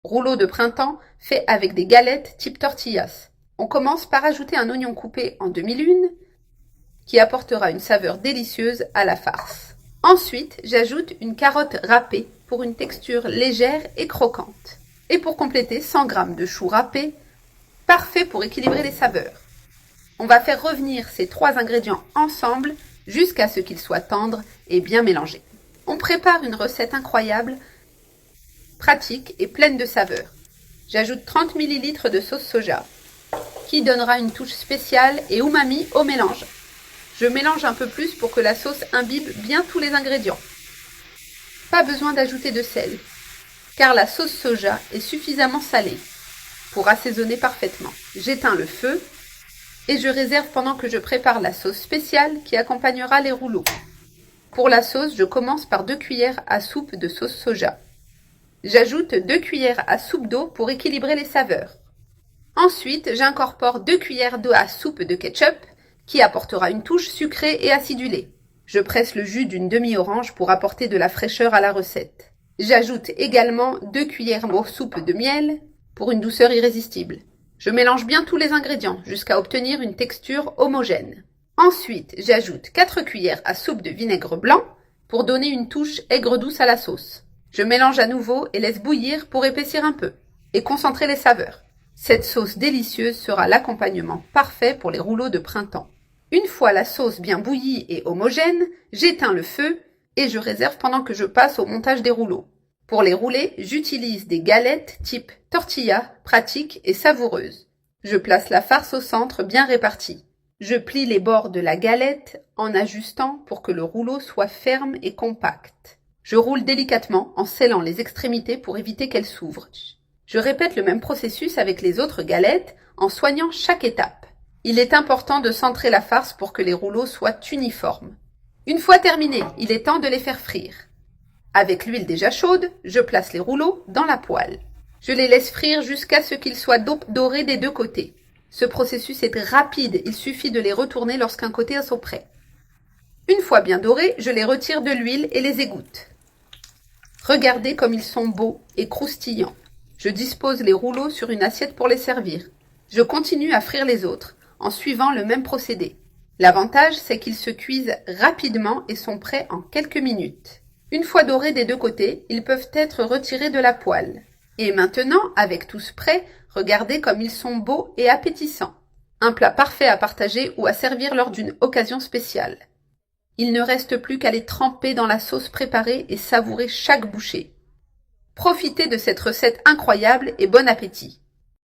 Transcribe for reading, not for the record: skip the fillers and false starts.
Rouleau de printemps fait avec des galettes type tortillas. On commence par ajouter un oignon coupé en demi-lune qui apportera une saveur délicieuse à la farce. Ensuite, j'ajoute une carotte râpée pour une texture légère et croquante. Et pour compléter, 100 g de choux râpés, parfait pour équilibrer les saveurs. On va faire revenir ces 3 ingrédients ensemble jusqu'à ce qu'ils soient tendres et bien mélangés. On prépare une recette incroyable, pratique et pleine de saveurs. J'ajoute 30 ml de sauce soja qui donnera une touche spéciale et umami au mélange. Je mélange un peu plus pour que la sauce imbibe bien tous les ingrédients. Pas besoin d'ajouter de sel, car la sauce soja est suffisamment salée pour assaisonner parfaitement. J'éteins le feu et je réserve pendant que je prépare la sauce spéciale qui accompagnera les rouleaux. Pour la sauce, je commence par 2 cuillères à soupe de sauce soja. J'ajoute 2 cuillères à soupe d'eau pour équilibrer les saveurs. Ensuite, j'incorpore 2 cuillères d'eau à soupe de ketchup qui apportera une touche sucrée et acidulée. Je presse le jus d'une demi-orange pour apporter de la fraîcheur à la recette. J'ajoute également 2 cuillères à soupe de miel pour une douceur irrésistible. Je mélange bien tous les ingrédients jusqu'à obtenir une texture homogène. Ensuite, j'ajoute 4 cuillères à soupe de vinaigre blanc pour donner une touche aigre-douce à la sauce. Je mélange à nouveau et laisse bouillir pour épaissir un peu et concentrer les saveurs. Cette sauce délicieuse sera l'accompagnement parfait pour les rouleaux de printemps. Une fois la sauce bien bouillie et homogène, j'éteins le feu et je réserve pendant que je passe au montage des rouleaux. Pour les rouler, j'utilise des galettes type tortilla, pratiques et savoureuses. Je place la farce au centre bien répartie. Je plie les bords de la galette en ajustant pour que le rouleau soit ferme et compact. Je roule délicatement en scellant les extrémités pour éviter qu'elles s'ouvrent. Je répète le même processus avec les autres galettes en soignant chaque étape. Il est important de centrer la farce pour que les rouleaux soient uniformes. Une fois terminés, il est temps de les faire frire. Avec l'huile déjà chaude, je place les rouleaux dans la poêle. Je les laisse frire jusqu'à ce qu'ils soient dorés des 2 côtés. Ce processus est rapide, il suffit de les retourner lorsqu'un côté est prêt. Une fois bien dorés, je les retire de l'huile et les égoutte. Regardez comme ils sont beaux et croustillants. Je dispose les rouleaux sur une assiette pour les servir. Je continue à frire les autres en suivant le même procédé. L'avantage, c'est qu'ils se cuisent rapidement et sont prêts en quelques minutes. Une fois dorés des 2 côtés, ils peuvent être retirés de la poêle. Et maintenant, avec tous prêts, regardez comme ils sont beaux et appétissants. Un plat parfait à partager ou à servir lors d'une occasion spéciale. Il ne reste plus qu'à les tremper dans la sauce préparée et savourer chaque bouchée. Profitez de cette recette incroyable et bon appétit!